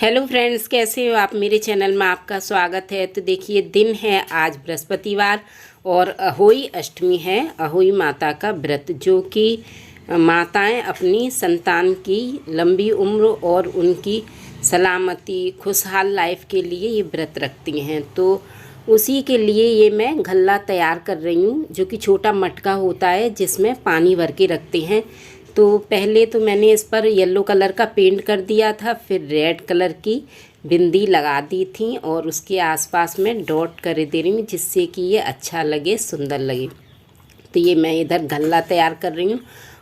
Hello friends, कैसे हो आप। मेरे चैनल में आपका स्वागत है। तो देखिए, दिन है आज बृहस्पतिवार और अहोई अष्टमी है। अहोई माता का व्रत, जो कि माताएं अपनी संतान की लंबी उम्र और उनकी सलामती खुशहाल लाइफ के लिए ये व्रत रखती हैं। तो उसी के लिए ये मैं घल्ला तैयार कर रही हूँ, जो कि छोटा मटका होता है जिसमें पानी भर के रखते हैं। तो पहले तो मैंने इस पर येलो कलर का पेंट कर दिया था, फिर रेड कलर की बिंदी लगा दी थी और उसके आसपास में डॉट कर दे रही हूँ, जिससे कि ये अच्छा लगे, सुंदर लगे। तो ये मैं इधर घल्ला तैयार कर रही हूँ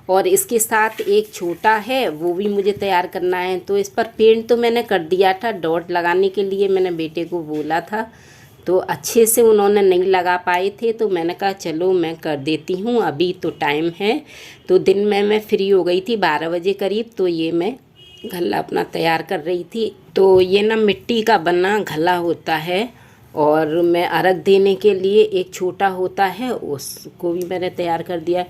और इसके साथ एक छोटा है, वो भी मुझे तैयार करना है। तो इस पर पेंट तो मैंने कर दिया था, डॉट लगाने के लिए मैंने बेटे को बोला था, तो अच्छे से उन्होंने नहीं लगा पाए थे। तो मैंने कहा चलो मैं कर देती हूँ, अभी तो टाइम है। तो दिन में मैं फ्री हो गई थी 12 बजे करीब, तो ये मैं घल्ला अपना तैयार कर रही थी। तो ये ना मिट्टी का बना घल्ला होता है और मैं अर्घ देने के लिए एक छोटा होता है, उसको भी मैंने तैयार कर दिया।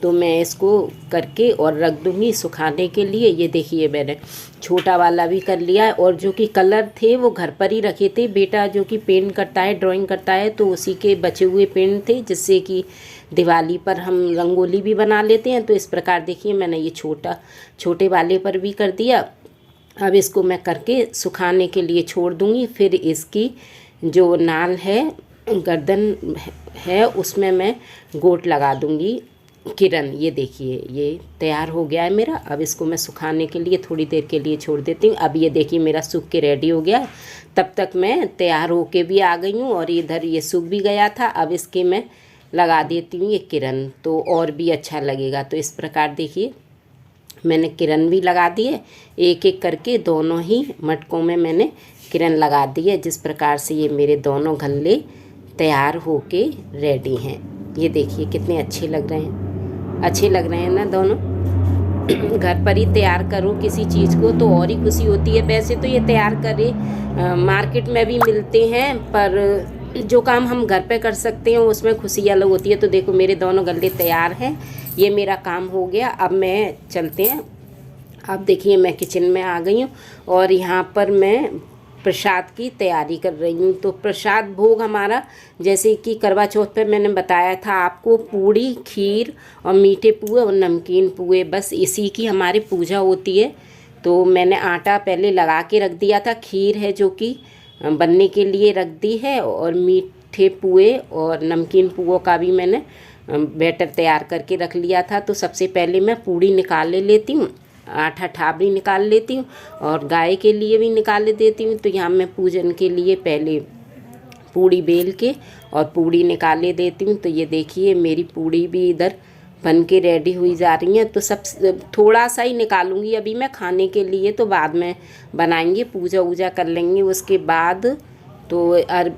तो मैं इसको करके और रख दूँगी सुखाने के लिए। ये देखिए, मैंने छोटा वाला भी कर लिया है और जो कि कलर थे वो घर पर ही रखे थे। बेटा जो कि पेंट करता है, ड्राइंग करता है, तो उसी के बचे हुए पेंट थे, जिससे कि दिवाली पर हम रंगोली भी बना लेते हैं। तो इस प्रकार देखिए, मैंने ये छोटे वाले पर भी कर दिया। अब इसको मैं करके सुखाने के लिए छोड़ दूँगी। फिर इसकी जो नाल है, गर्दन है, उसमें मैं गोट लगा दूँगी किरण। ये देखिए, ये तैयार हो गया है मेरा। अब इसको मैं सुखाने के लिए थोड़ी देर के लिए छोड़ देती हूँ। अब ये देखिए, मेरा सूख के रेडी हो गया। तब तक मैं तैयार होके भी आ गई हूँ और इधर ये सूख भी गया था। अब इसके मैं लगा देती हूँ ये किरण, तो और भी अच्छा लगेगा। तो इस प्रकार देखिए, मैंने किरण भी लगा दिए, एक एक करके दोनों ही मटकों में मैंने किरण लगा दी है। जिस प्रकार से ये मेरे दोनों घल्ले तैयार होके रेडी हैं। ये देखिए कितने अच्छे लग रहे हैं, अच्छे लग रहे हैं ना दोनों। घर पर ही तैयार करो किसी चीज़ को तो और ही खुशी होती है। वैसे तो ये तैयार करे मार्केट में भी मिलते हैं, पर जो काम हम घर पे कर सकते हैं उसमें खुशी अलग होती है। तो देखो, मेरे दोनों गल्ले तैयार हैं, ये मेरा काम हो गया। अब मैं चलते हैं। अब देखिए, मैं किचन में आ गई हूँ और यहाँ पर मैं प्रसाद की तैयारी कर रही हूँ। तो प्रसाद भोग हमारा, जैसे कि करवा चौथ पे मैंने बताया था आपको, पूड़ी, खीर और मीठे पुए और नमकीन पुए, बस इसी की हमारी पूजा होती है। तो मैंने आटा पहले लगा के रख दिया था। खीर है जो कि बनने के लिए रख दी है, और मीठे पुए और नमकीन पुओं का भी मैंने बैटर तैयार करके रख लिया था। तो सबसे पहले मैं पूड़ी निकाल लेती हूँ, आटा ठाबरी निकाल लेती हूँ और गाय के लिए भी निकाल देती हूँ। तो यहाँ मैं पूजन के लिए पहले पूड़ी बेल के और पूड़ी निकाले देती हूँ। तो ये देखिए, मेरी पूड़ी भी इधर बन के रेडी हुई जा रही है। तो सब थोड़ा सा ही निकालूंगी अभी मैं खाने के लिए, तो बाद में बनाएंगे, पूजा वूजा कर लेंगे उसके बाद। तो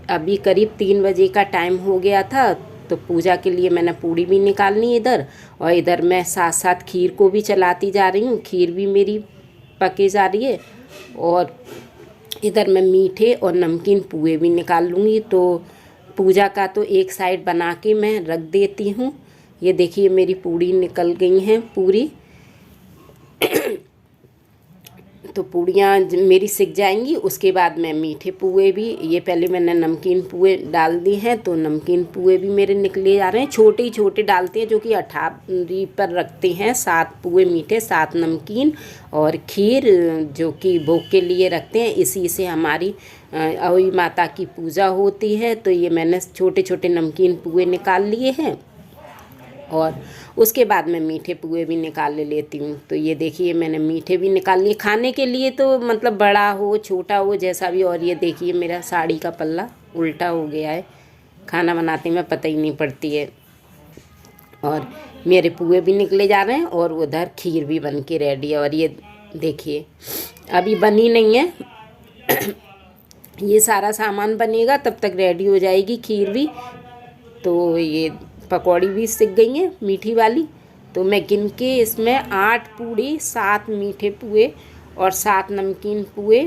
अभी करीब 3 बजे का टाइम हो गया था। तो पूजा के लिए मैंने पूड़ी भी निकालनी इधर, और इधर मैं साथ साथ खीर को भी चलाती जा रही हूँ। खीर भी मेरी पके जा रही है और इधर मैं मीठे और नमकीन पुए भी निकाल लूँगी। तो पूजा का तो एक साइड बना के मैं रख देती हूँ। ये देखिए, मेरी पूड़ी निकल गई हैं पूरी। तो पूड़ियाँ मेरी सिक जाएंगी, उसके बाद मैं मीठे पुए भी, ये पहले मैंने नमकीन पुए डाल दी हैं, तो नमकीन पुए भी मेरे निकले जा रहे हैं। छोटे ही छोटे डालते हैं, जो कि अठारी पर रखते हैं। 7 पुए मीठे, 7 नमकीन और खीर, जो कि भोग के लिए रखते हैं। इसी से हमारी अहोई माता की पूजा होती है। तो ये मैंने छोटे छोटे नमकीन पुए निकाल लिए हैं और उसके बाद मैं मीठे पुए भी निकाल लेती हूँ। तो ये देखिए, मैंने मीठे भी निकाल लिए खाने के लिए, तो मतलब बड़ा हो छोटा हो जैसा भी। और ये देखिए, मेरा साड़ी का पल्ला उल्टा हो गया है, खाना बनाते में पता ही नहीं पड़ती है। और मेरे पुए भी निकले जा रहे हैं और उधर खीर भी बन के रेडी है। और ये देखिए, अभी बनी नहीं है। ये सारा सामान बनेगा, तब तक रेडी हो जाएगी खीर भी। तो ये पकौड़ी भी सिक गई हैं मीठी वाली। तो मैं गिन के इसमें 8 पूड़ी, 7 मीठे पुए और 7 नमकीन पुए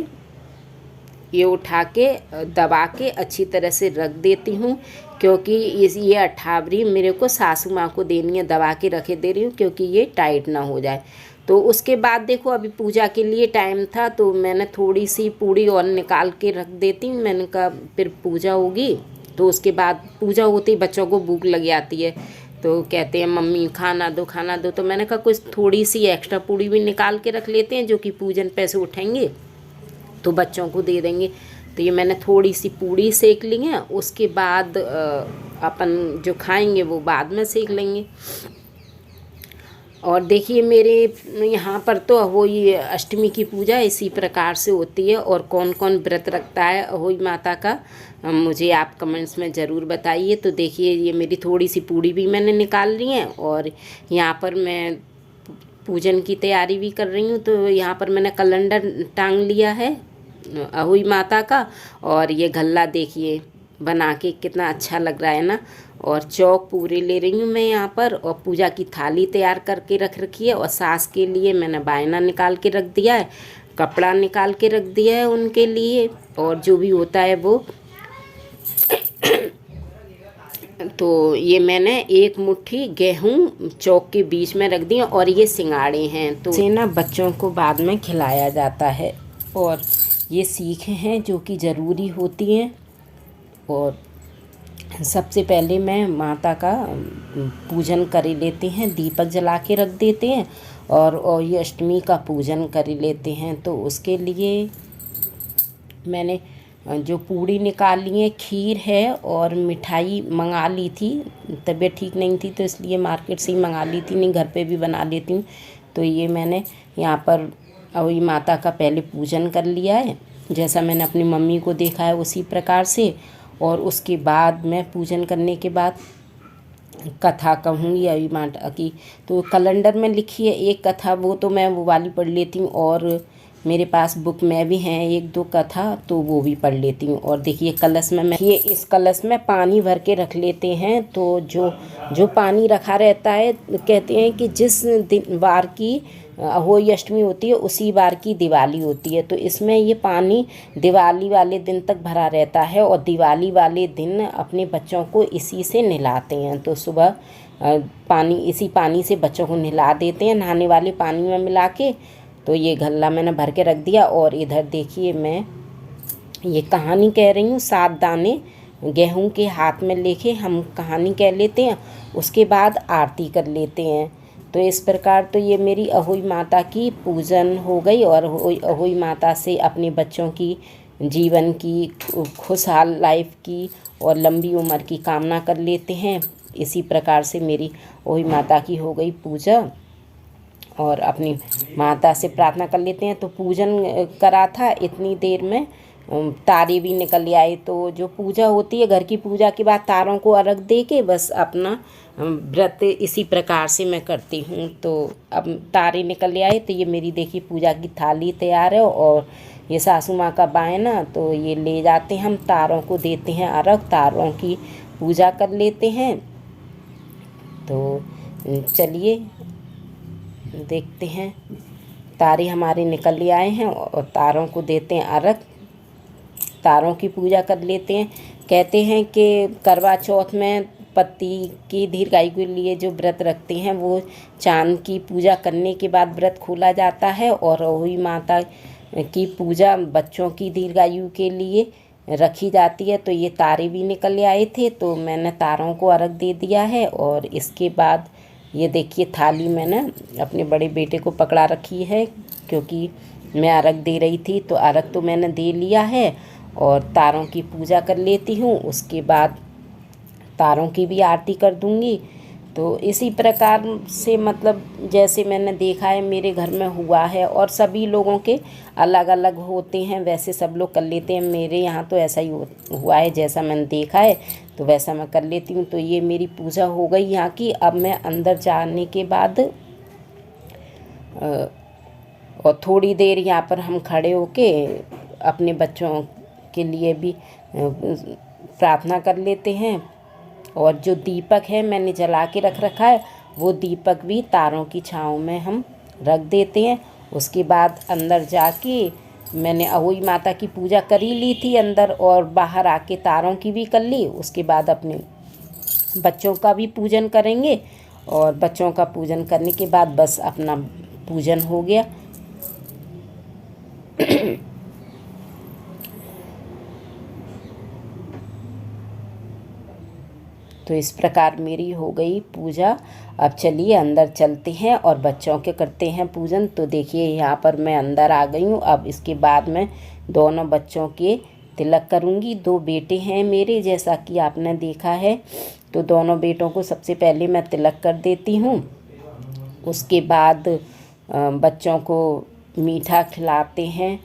ये उठा के दबा के अच्छी तरह से रख देती हूँ, क्योंकि ये अठावरी मेरे को सासू माँ को देनी है। दबा के रखे दे रही हूँ क्योंकि ये टाइट ना हो जाए। तो उसके बाद देखो अभी पूजा के लिए टाइम था तो मैंने थोड़ी सी पूड़ी और निकाल के रख देती हूँ। मैंने कहा फिर पूजा होगी तो उसके बाद पूजा होती बच्चों को भूख लग जाती है तो कहते हैं मम्मी खाना दो खाना दो। तो मैंने कहा कुछ थोड़ी सी एक्स्ट्रा पूड़ी भी निकाल के रख लेते हैं जो कि पूजन पैसे उठाएंगे तो बच्चों को दे देंगे। तो ये मैंने थोड़ी सी पूड़ी सेक ली है, उसके बाद अपन जो खाएंगे वो बाद में सेक लेंगे। और देखिए मेरे यहाँ पर तो अहोई अष्टमी की पूजा इसी प्रकार से होती है। और कौन कौन व्रत रखता है अहोई माता का मुझे आप कमेंट्स में ज़रूर बताइए। तो देखिए ये मेरी थोड़ी सी पूड़ी भी मैंने निकाल ली है और यहाँ पर मैं पूजन की तैयारी भी कर रही हूँ। तो यहाँ पर मैंने कैलेंडर टांग लिया है अहोई माता का और ये गल्ला देखिए बना के कितना अच्छा लग रहा है ना। और चौक पूरे ले रही हूँ मैं यहाँ पर और पूजा की थाली तैयार करके रख रखी है। और सास के लिए मैंने बायना निकाल के रख दिया है, कपड़ा निकाल के रख दिया है उनके लिए और जो भी होता है वो। तो ये मैंने एक मुट्ठी गेहूँ चौक के बीच में रख दिए और ये सिंगाड़े हैं तो इसे ना बच्चों को बाद में खिलाया जाता है। और ये सीखें हैं जो कि ज़रूरी होती हैं। और सबसे पहले मैं माता का पूजन कर लेते हैं, दीपक जला के रख देते हैं और ये अष्टमी का पूजन कर लेते हैं। तो उसके लिए मैंने जो पूड़ी निकाल ली है, खीर है और मिठाई मंगा ली थी। तबीयत ठीक नहीं थी तो इसलिए मार्केट से ही मंगा ली थी, नहीं घर पे भी बना लेती हूँ। तो ये मैंने यहाँ पर अहोई माता का पहले पूजन कर लिया है जैसा मैंने अपनी मम्मी को देखा है उसी प्रकार से। और उसके बाद मैं पूजन करने के बाद कथा कहूँगी अहोई माता की। तो कैलेंडर में लिखी है एक कथा, वो तो मैं वो वाली पढ़ लेती हूँ और मेरे पास बुक में भी हैं एक दो कथा तो वो भी पढ़ लेती हूँ। और देखिए कलश में मैं ये इस कलश में पानी भर के रख लेते हैं। तो जो पानी रखा रहता है कहते हैं कि जिस दिन वार की अहोई अष्टमी होती है उसी बार की दिवाली होती है। तो इसमें ये पानी दिवाली वाले दिन तक भरा रहता है और दिवाली वाले दिन अपने बच्चों को इसी से नहलाते हैं। तो सुबह इसी पानी से बच्चों को नहला देते हैं नहाने वाले पानी में मिला के। तो ये गल्ला मैंने भर के रख दिया। और इधर देखिए मैं ये कहानी कह रही हूँ, 7 दाने गेहूं के हाथ में लेके हम कहानी कह लेते हैं, उसके बाद आरती कर लेते हैं। तो इस प्रकार तो ये मेरी अहोई माता की पूजन हो गई। और अहोई माता से अपने बच्चों की जीवन की खुशहाल लाइफ की और लंबी उम्र की कामना कर लेते हैं। इसी प्रकार से मेरी अहोई माता की हो गई पूजा और अपनी माता से प्रार्थना कर लेते हैं। तो पूजन करा था इतनी देर में तारे भी निकल आए। तो जो पूजा होती है घर की पूजा के बाद तारों को अर्घ दे के बस अपना व्रत इसी प्रकार से मैं करती हूँ। तो अब तारे निकल आए तो ये मेरी देखिए पूजा की थाली तैयार है। और ये सासू माँ का बायना तो ये ले जाते हैं, हम तारों को देते हैं अर्घ, तारों की पूजा कर लेते हैं। तो चलिए देखते हैं, तारे हमारे निकल आए हैं और तारों को देते हैं अर्घ, तारों की पूजा कर लेते हैं। कहते हैं कि करवा चौथ में पति की दीर्घायु के लिए जो व्रत रखते हैं वो चांद की पूजा करने के बाद व्रत खोला जाता है। और अहोई माता की पूजा बच्चों की दीर्घायु के लिए रखी जाती है। तो ये तारे भी निकल आए थे तो मैंने तारों को अर्घ दे दिया है। और इसके बाद ये देखिए थाली मैंने अपने बड़े बेटे को पकड़ा रखी है क्योंकि मैं अर्घ दे रही थी। तो अर्घ तो मैंने दे लिया है और तारों की पूजा कर लेती हूँ, उसके बाद तारों की भी आरती कर दूँगी। तो इसी प्रकार से मतलब जैसे मैंने देखा है मेरे घर में हुआ है और सभी लोगों के अलग अलग होते हैं, वैसे सब लोग कर लेते हैं। मेरे यहाँ तो ऐसा ही हुआ है, जैसा मैंने देखा है तो वैसा मैं कर लेती हूँ। तो ये मेरी पूजा हो गई यहाँ की। अब मैं अंदर जाने के बाद और थोड़ी देर यहाँ पर हम खड़े होके अपने बच्चों के लिए भी प्रार्थना कर लेते हैं। और जो दीपक है मैंने जला के रख रखा है वो दीपक भी तारों की छाँव में हम रख देते हैं। उसके बाद अंदर जाके मैंने अहोई माता की पूजा कर ही ली थी अंदर और बाहर आके तारों की भी कर ली। उसके बाद अपने बच्चों का भी पूजन करेंगे और बच्चों का पूजन करने के बाद बस अपना पूजन हो गया। तो इस प्रकार मेरी हो गई पूजा। अब चलिए अंदर चलते हैं और बच्चों के करते हैं पूजन। तो देखिए यहाँ पर मैं अंदर आ गई हूँ। अब इसके बाद मैं दोनों बच्चों के तिलक करूँगी। 2 बेटे हैं मेरे, जैसा कि आपने देखा है। तो दोनों बेटों को सबसे पहले मैं तिलक कर देती हूँ। उसके बाद बच्चों को मीठा खिलाते हैं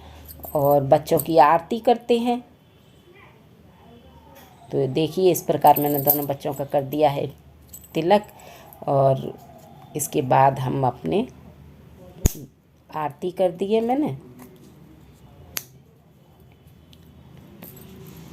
और बच्चों की आरती करते हैं। तो देखिए इस प्रकार मैंने दोनों बच्चों का कर दिया है तिलक। और इसके बाद हम अपने आरती कर दी है मैंने।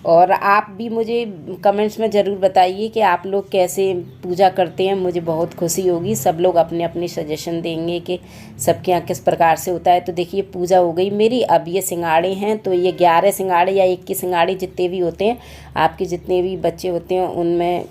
और आप भी मुझे कमेंट्स में ज़रूर बताइए कि आप लोग कैसे पूजा करते हैं। मुझे बहुत खुशी होगी। सब लोग अपने अपने सजेशन देंगे कि सबके यहाँ किस प्रकार से होता है। तो देखिए पूजा हो गई मेरी। अब ये सिंगाड़े हैं, तो ये 11 सिंगाड़े या 21 सिंगाड़े जितने भी होते हैं, आपके जितने भी बच्चे होते हैं उनमें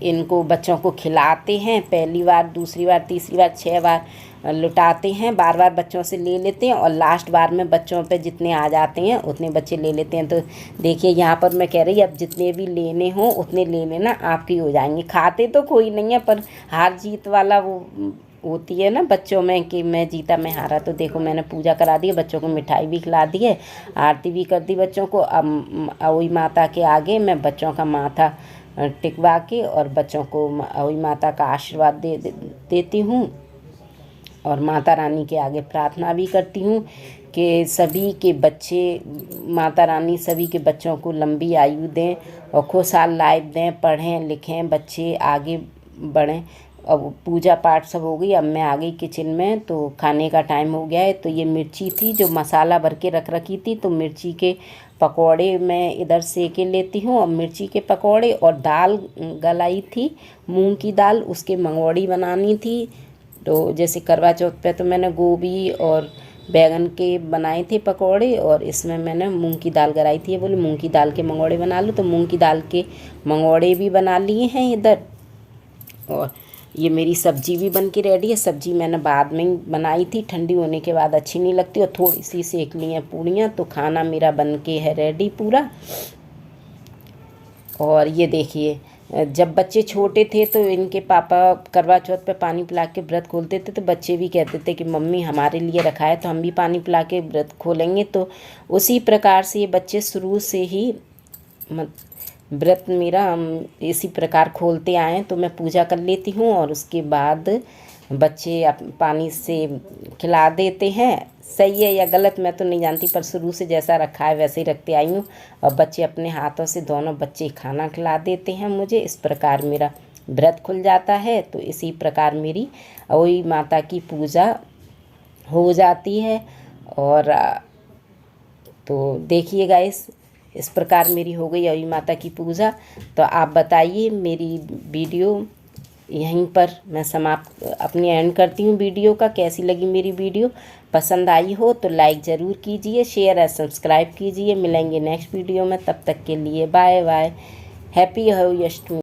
इनको बच्चों को खिलाते हैं। पहली बार, दूसरी बार, तीसरी बार, 6 बार लुटाते हैं। बार बार बच्चों से ले लेते हैं और लास्ट बार में बच्चों पे जितने आ जाते हैं उतने बच्चे ले लेते हैं। तो देखिए यहाँ पर मैं कह रही अब जितने भी लेने हों उतने ले लेना, आपके हो जाएंगे। खाते तो कोई नहीं है, पर हार जीत वाला वो होती है ना बच्चों में कि मैं जीता मैं हारा। तो देखो मैंने पूजा करा दी है, बच्चों को मिठाई भी खिला दी है, आरती भी कर दी बच्चों को। अब अहोई माता के आगे मैं बच्चों का माथा टिकवा के और बच्चों को अहोई माता का आशीर्वाद देती हूँ। और माता रानी के आगे प्रार्थना भी करती हूँ कि सभी के बच्चे, माता रानी सभी के बच्चों को लंबी आयु दें और खुशहाल लाइफ दें, पढ़ें लिखें बच्चे, आगे बढ़ें। अब पूजा पाठ सब हो गई। अब मैं आ गई किचन में, तो खाने का टाइम हो गया है। तो ये मिर्ची थी जो मसाला भर के रख रखी थी, तो मिर्ची के पकौड़े मैं इधर सेके लेती हूँ। अब मिर्ची के पकौड़े और दाल गलाई थी मूंग की दाल, उसके मंगोड़ी बनानी थी। तो जैसे करवा चौथ पे तो मैंने गोभी और बैगन के बनाए थे पकौड़े, और इसमें मैंने मूंग की दाल गलाई थी। बोले मूंग की दाल के मंगोड़े बना लो, तो मूंग की दाल के मंगोड़े भी बना लिए हैं इधर। और ये मेरी सब्जी भी बन के रेडी है। सब्जी मैंने बाद में ही बनाई थी, ठंडी होने के बाद अच्छी नहीं लगती, और थोड़ी सी सेक ली हैं पूड़ियाँ। तो खाना मेरा बन के है रेडी पूरा। और ये देखिए जब बच्चे छोटे थे तो इनके पापा करवा चौथ पे पानी पिला के व्रत खोलते थे, तो बच्चे भी कहते थे कि मम्मी हमारे लिए रखा है तो हम भी पानी पिला के व्रत खोलेंगे। तो उसी प्रकार से ये बच्चे शुरू से ही व्रत मेरा हम इसी प्रकार खोलते आए। तो मैं पूजा कर लेती हूँ और उसके बाद बच्चे पानी से खिला देते हैं। सही है या गलत मैं तो नहीं जानती, पर शुरू से जैसा रखा है वैसे ही रखते आई हूँ। और बच्चे अपने हाथों से दोनों बच्चे खाना खिला देते हैं मुझे। इस प्रकार मेरा व्रत खुल जाता है। तो इसी प्रकार मेरी अहोई माता की पूजा हो जाती है। और तो देखिए गाइस, इस प्रकार मेरी हो गई अहोई माता की पूजा। तो आप बताइए, मेरी वीडियो यहीं पर मैं समाप्त अपनी एंड करती हूँ वीडियो का। कैसी लगी मेरी वीडियो? पसंद आई हो तो लाइक ज़रूर कीजिए, शेयर और सब्सक्राइब कीजिए। मिलेंगे नेक्स्ट वीडियो में, तब तक के लिए bye bye. Happy Ahoi Ashtami.